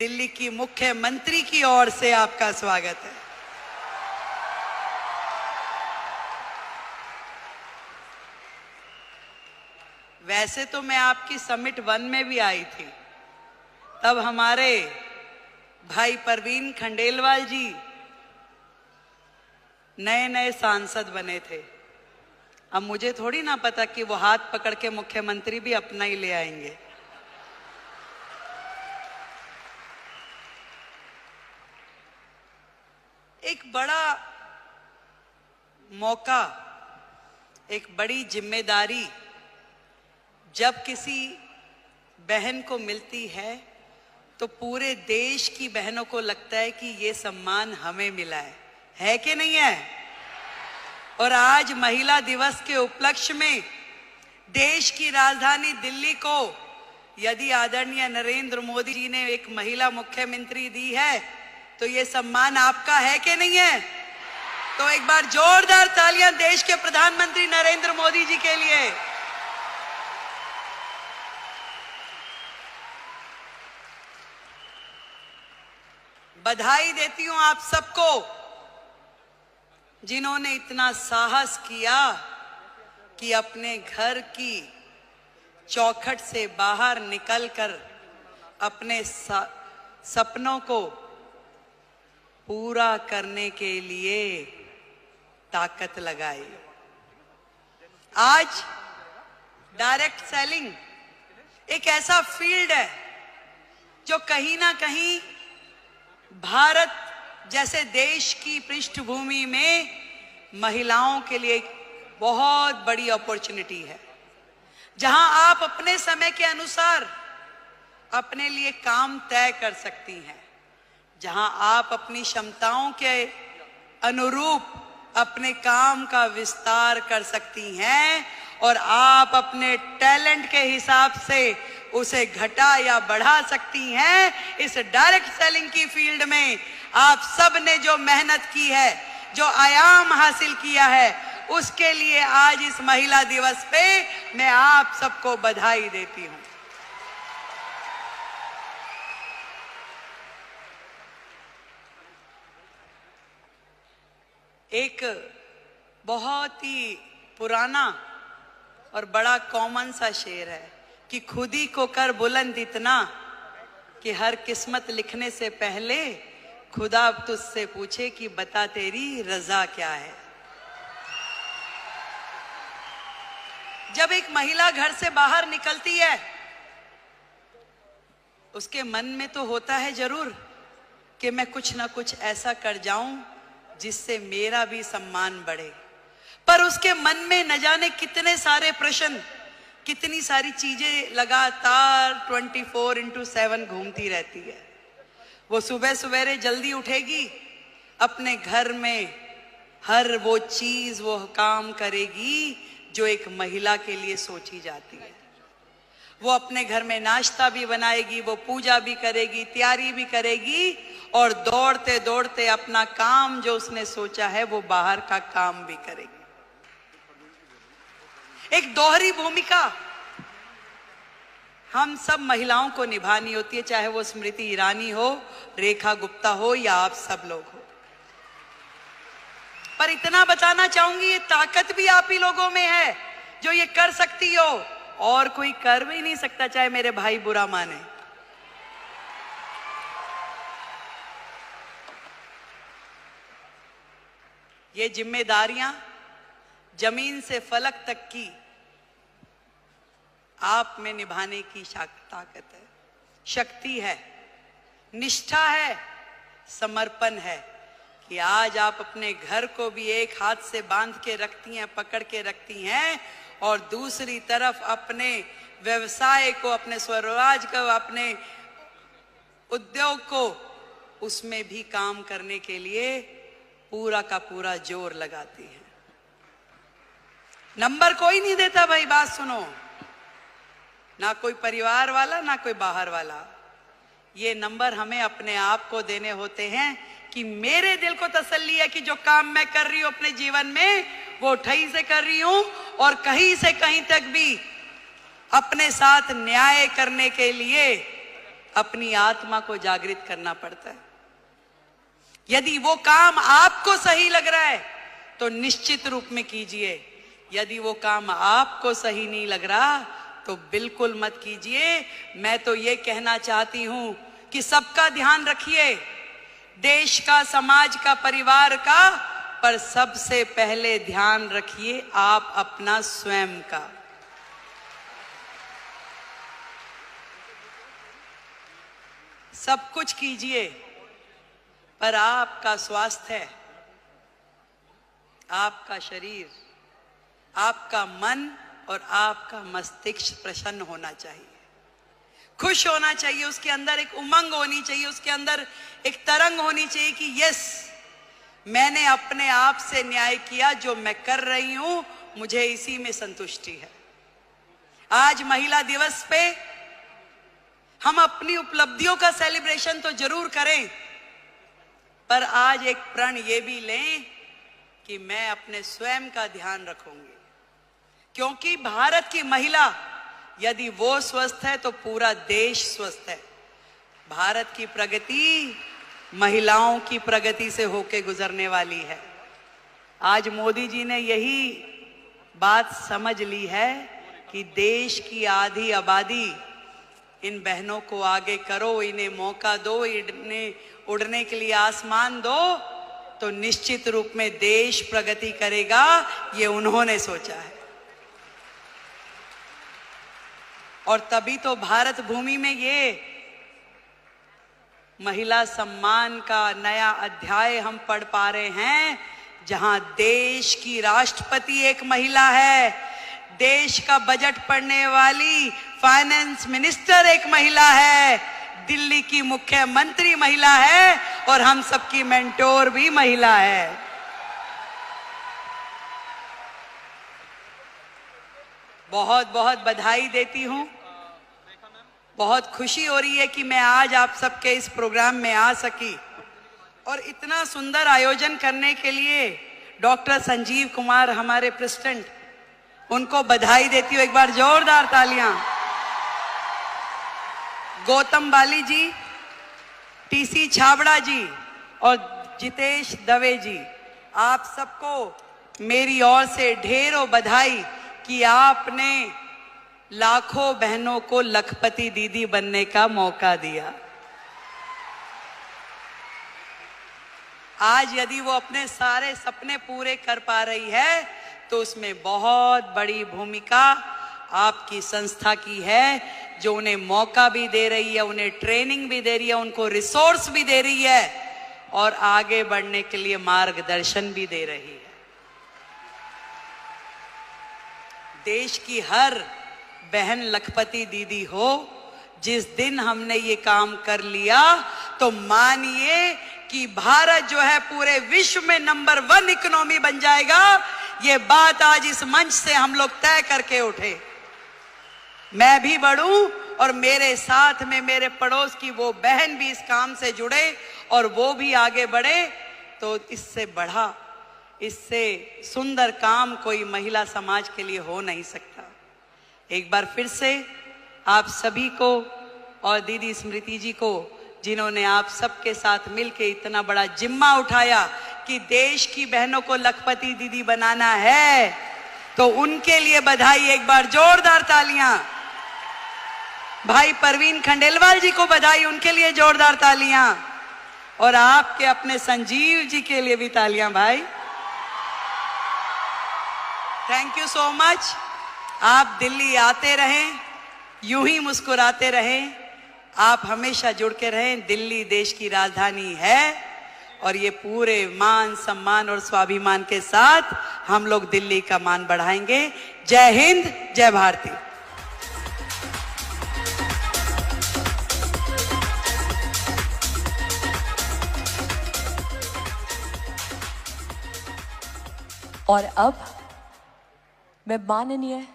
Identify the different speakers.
Speaker 1: दिल्ली की मुख्यमंत्री की ओर से आपका स्वागत है। वैसे तो मैं आपकी समिट 1 में भी आई थी, तब हमारे भाई परवीन खंडेलवाल जी नए नए सांसद बने थे। अब मुझे थोड़ी ना पता कि वो हाथ पकड़ के मुख्यमंत्री भी अपना ही ले आएंगे। एक बड़ा मौका, एक बड़ी जिम्मेदारी जब किसी बहन को मिलती है तो पूरे देश की बहनों को लगता है कि ये सम्मान हमें मिला है कि नहीं है? और आज महिला दिवस के उपलक्ष्य में देश की राजधानी दिल्ली को यदि आदरणीय नरेंद्र मोदी जी ने एक महिला मुख्यमंत्री दी है तो ये सम्मान आपका है कि नहीं है? तो एक बार जोरदार तालियां देश के प्रधानमंत्री नरेंद्र मोदी जी के लिए। बधाई देती हूं आप सबको जिन्होंने इतना साहस किया कि अपने घर की चौखट से बाहर निकलकर अपने सपनों को पूरा करने के लिए ताकत लगाई। आज डायरेक्ट सेलिंग एक ऐसा फील्ड है जो कहीं ना कहीं भारत जैसे देश की पृष्ठभूमि में महिलाओं के लिए एक बहुत बड़ी अपॉर्चुनिटी है, जहां आप अपने समय के अनुसार अपने लिए काम तय कर सकती हैं, जहां आप अपनी क्षमताओं के अनुरूप अपने काम का विस्तार कर सकती हैं और आप अपने टैलेंट के हिसाब से उसे घटा या बढ़ा सकती हैं। इस डायरेक्ट सेलिंग की फील्ड में आप सब ने जो मेहनत की है, जो आयाम हासिल किया है, उसके लिए आज इस महिला दिवस पे मैं आप सबको बधाई देती हूं। एक बहुत ही पुराना और बड़ा कॉमन सा शेर है कि खुद ही को कर बुलंद इतना कि हर किस्मत लिखने से पहले खुदा तुझसे पूछे कि बता तेरी रजा क्या है। जब एक महिला घर से बाहर निकलती है उसके मन में तो होता है जरूर कि मैं कुछ ना कुछ ऐसा कर जाऊं जिससे मेरा भी सम्मान बढ़े, पर उसके मन में न जाने कितने सारे प्रश्न, कितनी सारी चीजें लगातार 24/7 घूमती रहती है। वो सुबह सवेरे जल्दी उठेगी, अपने घर में हर वो चीज वो काम करेगी जो एक महिला के लिए सोची जाती है। वो अपने घर में नाश्ता भी बनाएगी, वो पूजा भी करेगी, तैयारी भी करेगी और दौड़ते दौड़ते अपना काम जो उसने सोचा है वो बाहर का काम भी करेगी। एक दोहरी भूमिका हम सब महिलाओं को निभानी होती है, चाहे वो स्मृति ईरानी हो, रेखा गुप्ता हो या आप सब लोग हो। पर इतना बताना चाहूंगी, ये ताकत भी आप ही लोगों में है जो ये कर सकती हो, और कोई कर भी नहीं सकता, चाहे मेरे भाई बुरा माने। ये जिम्मेदारियां जमीन से फलक तक की आप में निभाने की ताकत है, शक्ति है, निष्ठा है, समर्पण है कि आज आप अपने घर को भी एक हाथ से बांध के रखती हैं, पकड़ के रखती हैं, और दूसरी तरफ अपने व्यवसाय को, अपने स्वरोजगार को, अपने उद्योग को, उसमें भी काम करने के लिए पूरा का पूरा जोर लगाती है। नंबर कोई नहीं देता भाई, बात सुनो, ना कोई परिवार वाला ना कोई बाहर वाला। ये नंबर हमें अपने आप को देने होते हैं कि मेरे दिल को तसल्ली है कि जो काम मैं कर रही हूं अपने जीवन में वो ठही से कर रही हूं और कहीं से कहीं तक भी अपने साथ न्याय करने के लिए अपनी आत्मा को जागृत करना पड़ता है। यदि वो काम आपको सही लग रहा है तो निश्चित रूप में कीजिए, यदि वो काम आपको सही नहीं लग रहा तो बिल्कुल मत कीजिए। मैं तो ये कहना चाहती हूं कि सबका ध्यान रखिए, देश का, समाज का, परिवार का, पर सबसे पहले ध्यान रखिए आप अपना स्वयं का। सब कुछ कीजिए पर आपका स्वास्थ्य, आपका शरीर, आपका मन और आपका मस्तिष्क प्रसन्न होना चाहिए, खुश होना चाहिए, उसके अंदर एक उमंग होनी चाहिए, उसके अंदर एक तरंग होनी चाहिए कि यस, मैंने अपने आप से न्याय किया, जो मैं कर रही हूं मुझे इसी में संतुष्टि है। आज महिला दिवस पे हम अपनी उपलब्धियों का सेलिब्रेशन तो जरूर करें, पर आज एक प्रण ये भी लें कि मैं अपने स्वयं का ध्यान रखूंगी, क्योंकि भारत की महिला यदि वो स्वस्थ है तो पूरा देश स्वस्थ है। भारत की प्रगति महिलाओं की प्रगति से होके गुजरने वाली है। आज मोदी जी ने यही बात समझ ली है कि देश की आधी आबादी, इन बहनों को आगे करो, इन्हें मौका दो, इन्हें उड़ने के लिए आसमान दो, तो निश्चित रूप में देश प्रगति करेगा। ये उन्होंने सोचा है और तभी तो भारत भूमि में ये महिला सम्मान का नया अध्याय हम पढ़ पा रहे हैं, जहां देश की राष्ट्रपति एक महिला है, देश का बजट पढ़ने वाली फाइनेंस मिनिस्टर एक महिला है, दिल्ली की मुख्यमंत्री महिला है और हम सबकी मेंटोर भी महिला है। बहुत बहुत बधाई देती हूं, बहुत खुशी हो रही है कि मैं आज आप सबके इस प्रोग्राम में आ सकी और इतना सुंदर आयोजन करने के लिए डॉक्टर संजीव कुमार हमारे प्रेसिडेंट, उनको बधाई देती हूँ। एक बार जोरदार तालियां। गौतम बाली जी, टीसी छाबड़ा जी और जितेश दवे जी, आप सबको मेरी ओर से ढेरों बधाई कि आपने लाखों बहनों को लखपति दीदी बनने का मौका दिया। आज यदि वो अपने सारे सपने पूरे कर पा रही है तो उसमें बहुत बड़ी भूमिका आपकी संस्था की है, जो उन्हें मौका भी दे रही है, उन्हें ट्रेनिंग भी दे रही है, उनको रिसोर्स भी दे रही है और आगे बढ़ने के लिए मार्गदर्शन भी दे रही है। देश की हर बहन लखपति दीदी हो। जिस दिन हमने ये काम कर लिया तो मानिए कि भारत जो है पूरे विश्व में नंबर 1 इकोनॉमी बन जाएगा। ये बात आज इस मंच से हम लोग तय करके उठे। मैं भी बढ़ूं और मेरे साथ में मेरे पड़ोस की वो बहन भी इस काम से जुड़े और वो भी आगे बढ़े, तो इससे बढ़ा, इससे सुंदर काम कोई महिला समाज के लिए हो नहीं सकता। एक बार फिर से आप सभी को और दीदी स्मृति जी को, जिन्होंने आप सबके साथ मिलकर इतना बड़ा जिम्मा उठाया कि देश की बहनों को लखपति दीदी बनाना है, तो उनके लिए बधाई। एक बार जोरदार तालियां। भाई परवीन खंडेलवाल जी को बधाई, उनके लिए जोरदार तालियां। और आपके अपने संजीव जी के लिए भी तालियां भाई। Thank you so much. आप दिल्ली आते रहें, यूं ही मुस्कुराते रहें, आप हमेशा जुड़ के रहें। दिल्ली देश की राजधानी है और ये पूरे मान सम्मान और स्वाभिमान के साथ हम लोग दिल्ली का मान बढ़ाएंगे। जय हिंद, जय भारती।
Speaker 2: और अब मैं माननीय